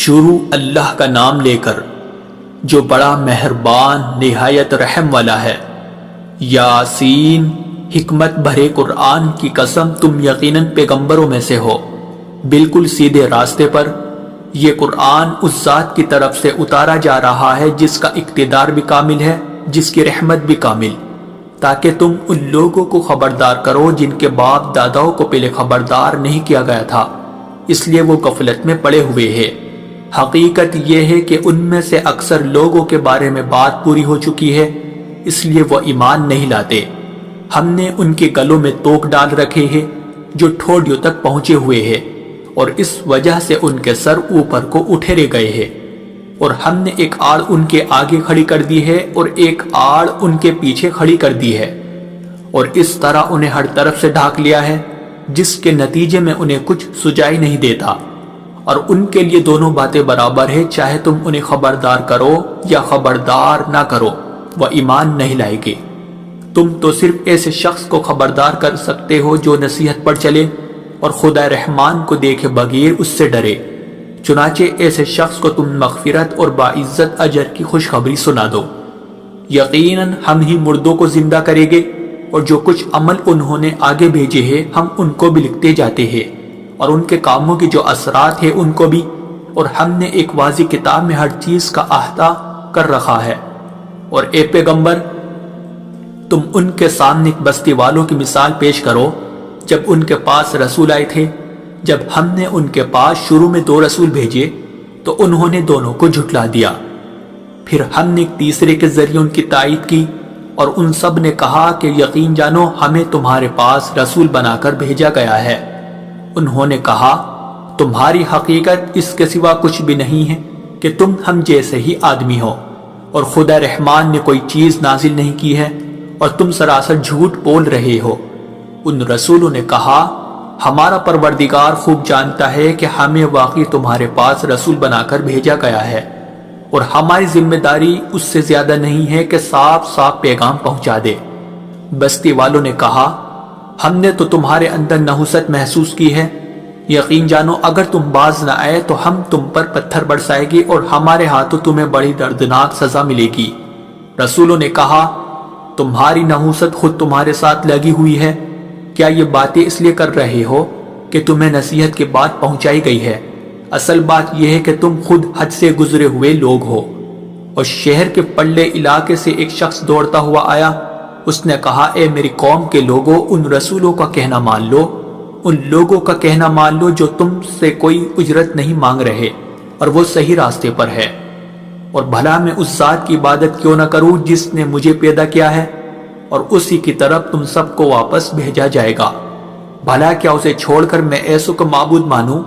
شروع اللہ کا نام لے کر جو بڑا مہربان نہایت رحم والا ہے۔ یاسین، حکمت بھرے قرآن کی قسم، تم یقیناً پیغمبروں میں سے ہو، بالکل سیدھے راستے پر۔ یہ قرآن اس ذات کی طرف سے اتارا جا رہا ہے جس کا اقتدار بھی کامل ہے، جس کی رحمت بھی کامل، تاکہ تم ان لوگوں کو خبردار کرو جن کے باپ داداؤں کو پہلے خبردار نہیں کیا گیا تھا، اس لیے وہ غفلت میں پڑے ہوئے ہیں۔ حقیقت یہ ہے کہ ان میں سے اکثر لوگوں کے بارے میں بات پوری ہو چکی ہے، اس لیے وہ ایمان نہیں لاتے۔ ہم نے ان کے گلوں میں توق ڈال رکھے ہیں جو ٹھوڑیوں تک پہنچے ہوئے ہیں، اور اس وجہ سے ان کے سر اوپر کو اٹھیرے گئے ہیں، اور ہم نے ایک آڑ ان کے آگے کھڑی کر دی ہے اور ایک آڑ ان کے پیچھے کھڑی کر دی ہے، اور اس طرح انہیں ہر طرف سے ڈھانک لیا ہے، جس کے نتیجے میں انہیں کچھ سجائی نہیں دیتا۔ اور ان کے لیے دونوں باتیں برابر ہے، چاہے تم انہیں خبردار کرو یا خبردار نہ کرو، وہ ایمان نہیں لائے گے۔ تم تو صرف ایسے شخص کو خبردار کر سکتے ہو جو نصیحت پر چلے اور خدا رحمان کو دیکھے بغیر اس سے ڈرے، چنانچہ ایسے شخص کو تم مغفرت اور باعزت اجر کی خوشخبری سنا دو۔ یقیناً ہم ہی مردوں کو زندہ کریں گے، اور جو کچھ عمل انہوں نے آگے بھیجے ہیں ہم ان کو بھی لکھتے جاتے ہیں، اور ان کے کاموں کی جو اثرات ہیں ان کو بھی، اور ہم نے ایک واضح کتاب میں ہر چیز کا احاطہ کر رکھا ہے۔ اور اے پیغمبر، تم ان کے سامنے ایک بستی والوں کی مثال پیش کرو جب ان کے پاس رسول آئے تھے۔ جب ہم نے ان کے پاس شروع میں 2 رسول بھیجے تو انہوں نے دونوں کو جھٹلا دیا، پھر ہم نے ایک تیسرے کے ذریعے ان کی تائید کی، اور ان سب نے کہا کہ یقین جانو ہمیں تمہارے پاس رسول بنا کر بھیجا گیا ہے۔ انہوں نے کہا تمہاری حقیقت اس کے سوا کچھ بھی نہیں ہے کہ تم ہم جیسے ہی آدمی ہو، اور خدا رحمان نے کوئی چیز نازل نہیں کی ہے، اور تم سراسر جھوٹ بول رہے ہو۔ ان رسولوں نے کہا ہمارا پروردگار خوب جانتا ہے کہ ہمیں واقعی تمہارے پاس رسول بنا کر بھیجا گیا ہے، اور ہماری ذمہ داری اس سے زیادہ نہیں ہے کہ صاف صاف پیغام پہنچا دے۔ بستی والوں نے کہا ہم نے تو تمہارے اندر نحوست محسوس کی ہے، یقین جانو اگر تم باز نہ آئے تو ہم تم پر پتھر برسائے گی اور ہمارے ہاتھوں تمہیں بڑی دردناک سزا ملے گی۔ رسولوں نے کہا تمہاری نحوست خود تمہارے ساتھ لگی ہوئی ہے، کیا یہ باتیں اس لیے کر رہے ہو کہ تمہیں نصیحت کی بات پہنچائی گئی ہے؟ اصل بات یہ ہے کہ تم خود حد سے گزرے ہوئے لوگ ہو۔ اور شہر کے پلے علاقے سے ایک شخص دوڑتا ہوا آیا، اس نے کہا اے میری قوم کے لوگوں، ان رسولوں کا کہنا مان لو، ان لوگوں کا کہنا مان لو جو تم سے کوئی اجرت نہیں مانگ رہے اور وہ صحیح راستے پر ہے، اور بھلا میں اس ذات کی عبادت کیوں نہ کروں جس نے مجھے پیدا کیا ہے، اور اسی کی طرف تم سب کو واپس بھیجا جائے گا۔ بھلا کیا اسے چھوڑ کر میں ایسوں کو معبود مانوں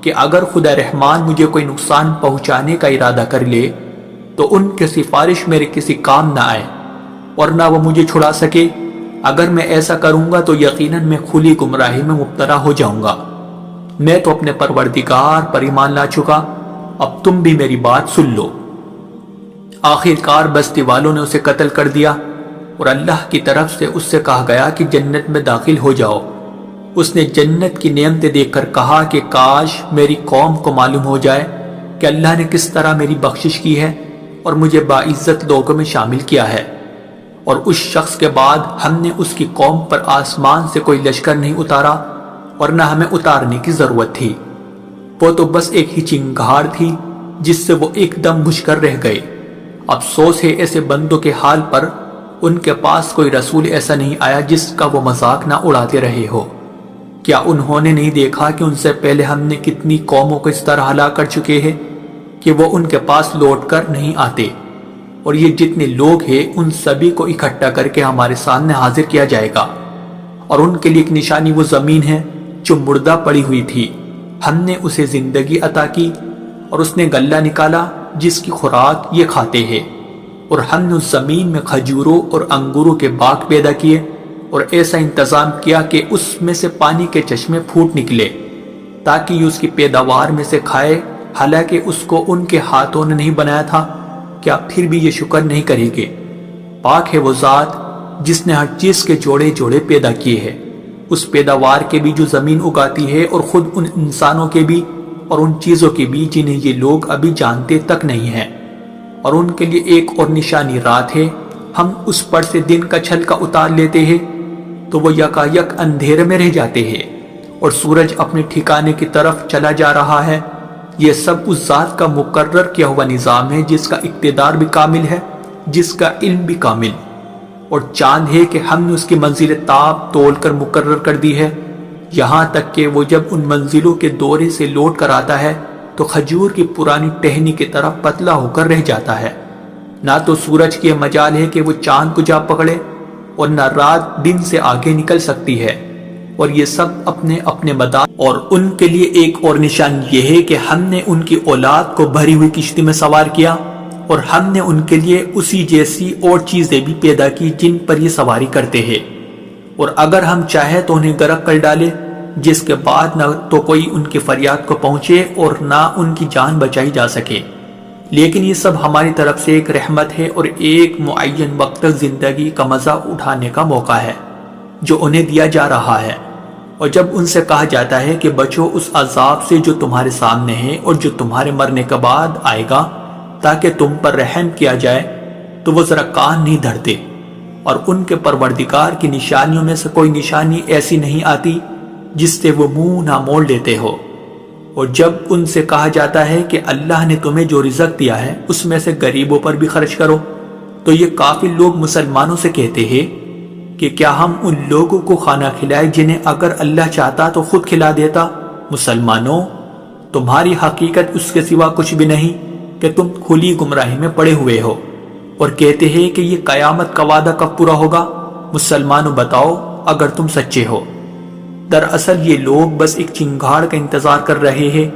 کہ اگر خدا رحمان مجھے کوئی نقصان پہنچانے کا ارادہ کر لے تو ان کی سفارش میرے کسی کام نہ آئے، اور نہ وہ مجھے چھڑا سکے۔ اگر میں ایسا کروں گا تو یقیناً میں کھلی گمراہی میں مبتلا ہو جاؤں گا۔ میں تو اپنے پروردگار پر ایمان لا چکا، اب تم بھی میری بات سن لو۔ آخر کار بستی والوں نے اسے قتل کر دیا، اور اللہ کی طرف سے اس سے کہا گیا کہ جنت میں داخل ہو جاؤ۔ اس نے جنت کی نعمتیں دیکھ کر کہا کہ کاش میری قوم کو معلوم ہو جائے کہ اللہ نے کس طرح میری بخشش کی ہے اور مجھے باعزت لوگوں میں شامل کیا ہے۔ اور اس شخص کے بعد ہم نے اس کی قوم پر آسمان سے کوئی لشکر نہیں اتارا، اور نہ ہمیں اتارنے کی ضرورت تھی، وہ تو بس ایک ہی چنگھاڑ تھی جس سے وہ ایک دم بجھ کر رہ گئے۔ افسوس ہے ایسے بندوں کے حال پر، ان کے پاس کوئی رسول ایسا نہیں آیا جس کا وہ مذاق نہ اڑاتے رہے ہو۔ کیا انہوں نے نہیں دیکھا کہ ان سے پہلے ہم نے کتنی قوموں کو اس طرح ہلاک کر چکے ہیں کہ وہ ان کے پاس لوٹ کر نہیں آتے، اور یہ جتنے لوگ ہیں ان سبھی کو اکٹھا کر کے ہمارے سامنے حاضر کیا جائے گا، اور ان کے لیے ایک نشانی وہ زمین ہے جو مردہ پڑی ہوئی تھی، ہم نے اسے زندگی عطا کی، اور اس نے غلہ نکالا جس کی خوراک یہ کھاتے ہیں، اور ہم نے اس زمین میں کھجوروں اور انگوروں کے باغ پیدا کیے، اور ایسا انتظام کیا کہ اس میں سے پانی کے چشمے پھوٹ نکلے تاکہ یہ اس کی پیداوار میں سے کھائے، حالانکہ اس کو ان کے ہاتھوں نے نہیں بنایا تھا۔ کیا پھر بھی یہ شکر نہیں کریں گے؟ پاک ہے وہ ذات جس نے ہر چیز کے جوڑے جوڑے پیدا کیے ہیں، اس پیداوار کے بھی جو زمین اگاتی ہے اور خود ان انسانوں کے بھی اور ان چیزوں کی بھی جنہیں یہ لوگ ابھی جانتے تک نہیں ہیں، اور ان کے لیے ایک اور نشانی رات ہے، ہم اس پر سے دن کا چھلکا اتار لیتے ہیں تو وہ یکایک اندھیرے میں رہ جاتے ہیں اور سورج اپنے ٹھکانے کی طرف چلا جا رہا ہے۔ یہ سب اس ذات کا مقرر کیا ہوا نظام ہے جس کا اقتدار بھی کامل ہے، جس کا علم بھی کامل، اور چاند ہے کہ ہم نے اس کی منزل تاب تول کر مقرر کر دی ہے، یہاں تک کہ وہ جب ان منزلوں کے دورے سے لوٹ کر آتا ہے تو کھجور کی پرانی ٹہنی کی طرح پتلا ہو کر رہ جاتا ہے۔ نہ تو سورج کی مجال ہے کہ وہ چاند کو جا پکڑے اور نہ رات دن سے آگے نکل سکتی ہے، اور یہ سب اپنے اپنے مدار، اور ان کے لیے ایک اور نشان یہ ہے کہ ہم نے ان کی اولاد کو بھری ہوئی کشتی میں سوار کیا، اور ہم نے ان کے لیے اسی جیسی اور چیزیں بھی پیدا کی جن پر یہ سواری کرتے ہیں، اور اگر ہم چاہیں تو انہیں غرق کر ڈالے، جس کے بعد نہ تو کوئی ان کی فریاد کو پہنچے اور نہ ان کی جان بچائی جا سکے۔ لیکن یہ سب ہماری طرف سے ایک رحمت ہے اور ایک معین وقت تک زندگی کا مزہ اٹھانے کا موقع ہے جو انہیں دیا جا رہا ہے۔ اور جب ان سے کہا جاتا ہے کہ بچو اس عذاب سے جو تمہارے سامنے ہے اور جو تمہارے مرنے کے بعد آئے گا تاکہ تم پر رحم کیا جائے، تو وہ ذرا کان نہیں دھرتے، اور ان کے پروردگار کی نشانیوں میں سے کوئی نشانی ایسی نہیں آتی جس سے وہ منہ نہ موڑ لیتے ہو۔ اور جب ان سے کہا جاتا ہے کہ اللہ نے تمہیں جو رزق دیا ہے اس میں سے غریبوں پر بھی خرچ کرو، تو یہ کافر لوگ مسلمانوں سے کہتے ہیں کہ کیا ہم ان لوگوں کو کھانا کھلائے جنہیں اگر اللہ چاہتا تو خود کھلا دیتا؟ مسلمانوں، تمہاری حقیقت اس کے سوا کچھ بھی نہیں کہ تم کھلی گمراہی میں پڑے ہوئے ہو، اور کہتے ہیں کہ یہ قیامت کا وعدہ کب پورا ہوگا؟ مسلمانوں بتاؤ اگر تم سچے ہو۔ دراصل یہ لوگ بس ایک چنگاڑ کا انتظار کر رہے ہیں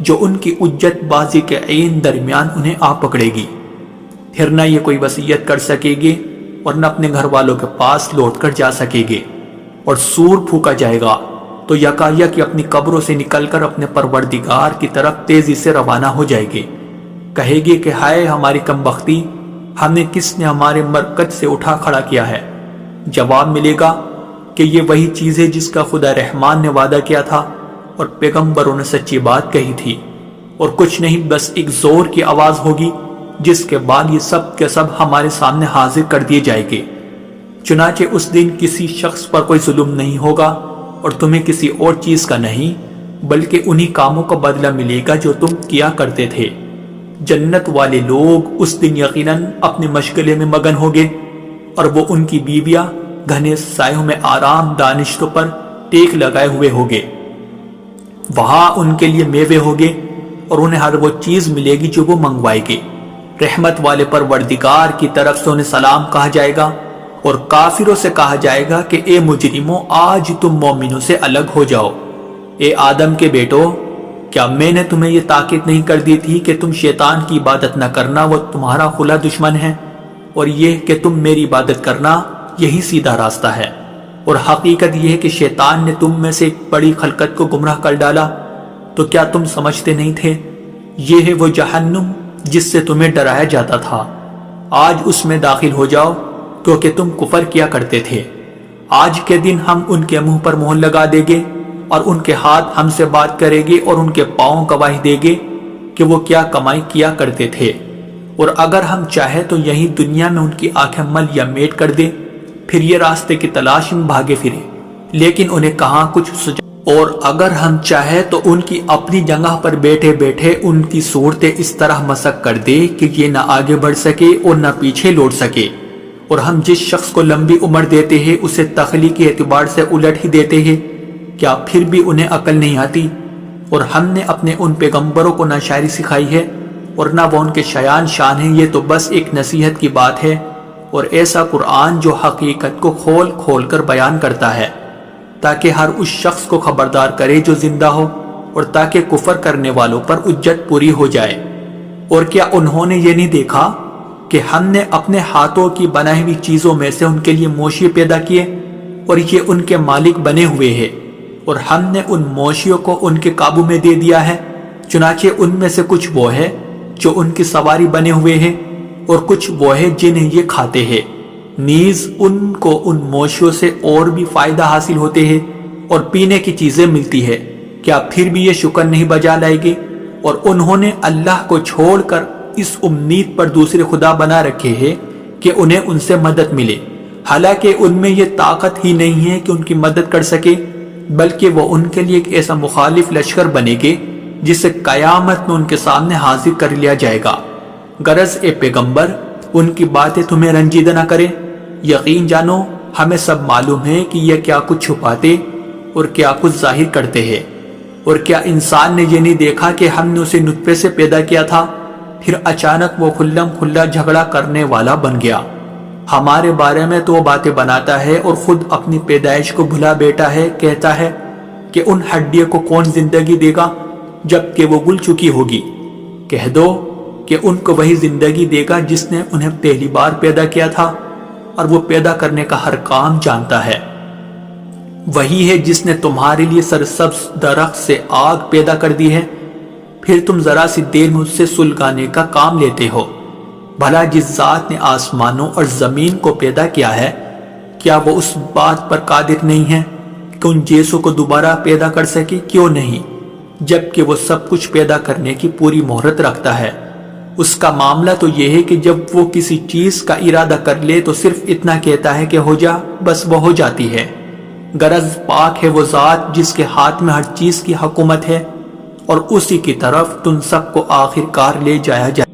جو ان کی اجت بازی کے عین درمیان انہیں آ پکڑے گی، پھر نہ یہ کوئی وصیت کر سکے گے اور نہ اپنے گھر والوں کے پاس لوٹ کر جا سکے گے، اور سور پھونکا جائے گا تو یکایک اپنی قبروں سے نکل کر اپنے پروردگار کی طرف تیزی سے روانہ ہو جائے گے، کہے گی کہ ہائے ہماری کم بختی، ہمیں کس نے ہمارے مرکز سے اٹھا کھڑا کیا ہے؟ جواب ملے گا کہ یہ وہی چیز ہے جس کا خدا رحمان نے وعدہ کیا تھا اور پیغمبروں نے سچی بات کہی تھی، اور کچھ نہیں، بس ایک زور کی آواز ہوگی جس کے بعد یہ سب کے سب ہمارے سامنے حاضر کر دیے جائیں گے۔ چنانچہ اس دن کسی شخص پر کوئی ظلم نہیں ہوگا اور تمہیں کسی اور چیز کا نہیں، بلکہ انہی کاموں کا بدلہ ملے گا جو تم کیا کرتے تھے۔ جنت والے لوگ اس دن یقیناً اپنے مشغلے میں مگن ہوگے، اور وہ ان کی بیویاں گھنے سایوں میں آرام دانشتوں پر ٹیک لگائے ہوئے ہوگے۔ وہاں ان کے لیے میوے ہوگے اور انہیں ہر وہ چیز ملے گی جو وہ منگوائے گے۔ رحمت والے پروردگار کی طرف سے انہیں سلام کہا جائے گا، اور کافروں سے کہا جائے گا کہ اے مجرموں، آج تم مومنوں سے الگ ہو جاؤ۔ اے آدم کے بیٹو، کیا میں نے تمہیں یہ تاکید نہیں کر دی تھی کہ تم شیطان کی عبادت نہ کرنا، وہ تمہارا کھلا دشمن ہے، اور یہ کہ تم میری عبادت کرنا، یہی سیدھا راستہ ہے۔ اور حقیقت یہ ہے کہ شیطان نے تم میں سے ایک بڑی خلقت کو گمراہ کر ڈالا، تو کیا تم سمجھتے نہیں تھے؟ یہ ہے وہ جہنم جس سے تمہیں ڈرایا جاتا تھا، آج اس میں داخل ہو جاؤ کیونکہ تم کفر کیا کرتے تھے۔ آج کے دن ہم ان کے منہ پر مہر لگا دیں گے، اور ان کے ہاتھ ہم سے بات کریں گے، اور ان کے پاؤں گواہی دیں گے کہ وہ کیا کمائی کیا کرتے تھے۔ اور اگر ہم چاہیں تو یہی دنیا میں ان کی آنکھیں مل یا میٹ کر دیں، پھر یہ راستے کی تلاش میں بھاگے پھرے، لیکن انہیں کہاں کچھ سجا۔ اور اگر ہم چاہیں تو ان کی اپنی جگہ پر بیٹھے بیٹھے ان کی صورتیں اس طرح مسخ کر دے کہ یہ نہ آگے بڑھ سکے اور نہ پیچھے لوٹ سکے۔ اور ہم جس شخص کو لمبی عمر دیتے ہیں اسے تخلیقی اعتبار سے الٹ ہی دیتے ہیں، کیا پھر بھی انہیں عقل نہیں آتی؟ اور ہم نے اپنے ان پیغمبروں کو نہ شاعری سکھائی ہے اور نہ وہ ان کے شایان شان ہیں، یہ تو بس ایک نصیحت کی بات ہے، اور ایسا قرآن جو حقیقت کو کھول کھول کر بیان کرتا ہے تاکہ ہر اس شخص کو خبردار کرے جو زندہ ہو، اور تاکہ کفر کرنے والوں پر حجت پوری ہو جائے۔ اور کیا انہوں نے یہ نہیں دیکھا کہ ہم نے اپنے ہاتھوں کی بنائی ہوئی چیزوں میں سے ان کے لیے موشی پیدا کیے، اور یہ ان کے مالک بنے ہوئے ہیں، اور ہم نے ان موشیوں کو ان کے قابو میں دے دیا ہے، چنانچہ ان میں سے کچھ وہ ہے جو ان کی سواری بنے ہوئے ہیں، اور کچھ وہ ہے جنہیں یہ کھاتے ہیں۔ نیز ان کو ان موشیوں سے اور بھی فائدہ حاصل ہوتے ہیں اور پینے کی چیزیں ملتی ہے، کیا پھر بھی یہ شکر نہیں بجا لائے گے؟ اور انہوں نے اللہ کو چھوڑ کر اس امید پر دوسرے خدا بنا رکھے ہیں کہ انہیں ان سے مدد ملے، حالانکہ ان میں یہ طاقت ہی نہیں ہے کہ ان کی مدد کر سکے، بلکہ وہ ان کے لیے ایک ایسا مخالف لشکر بنے گے جسے قیامت میں ان کے سامنے حاضر کر لیا جائے گا۔ غرض اے پیغمبر، ان کی باتیں تمہیں رنجیدہ نہ کریں۔ یقین جانو ہمیں سب معلوم ہے کہ یہ کیا کچھ چھپاتے اور کیا کچھ ظاہر کرتے ہیں۔ اور کیا انسان نے یہ نہیں دیکھا کہ ہم نے اسے نطفے سے پیدا کیا تھا، پھر اچانک وہ کھلم کھلا جھگڑا کرنے والا بن گیا۔ ہمارے بارے میں تو وہ باتیں بناتا ہے اور خود اپنی پیدائش کو بھلا بیٹھا ہے، کہتا ہے کہ ان ہڈیوں کو کون زندگی دے گا جب کہ وہ گل چکی ہوگی۔ کہہ دو کہ ان کو وہی زندگی دے گا جس نے انہیں پہلی بار پیدا کیا تھا، اور وہ پیدا کرنے کا ہر کام جانتا ہے۔ وہی ہے جس نے تمہارے لیے سرسبز درخت سے آگ پیدا کر دی ہے، پھر تم ذرا سی دیر میں اس سے سلگانے کا کام لیتے ہو۔ بھلا جس ذات نے آسمانوں اور زمین کو پیدا کیا ہے، کیا وہ اس بات پر قادر نہیں ہے کہ ان جیسوں کو دوبارہ پیدا کر سکے؟ کیوں نہیں، جبکہ وہ سب کچھ پیدا کرنے کی پوری مہرت رکھتا ہے۔ اس کا معاملہ تو یہ ہے کہ جب وہ کسی چیز کا ارادہ کر لے تو صرف اتنا کہتا ہے کہ ہو جا، بس وہ ہو جاتی ہے۔ غرض پاک ہے وہ ذات جس کے ہاتھ میں ہر چیز کی حکومت ہے، اور اسی کی طرف تم سب کو آخر کار لے جایا جائے۔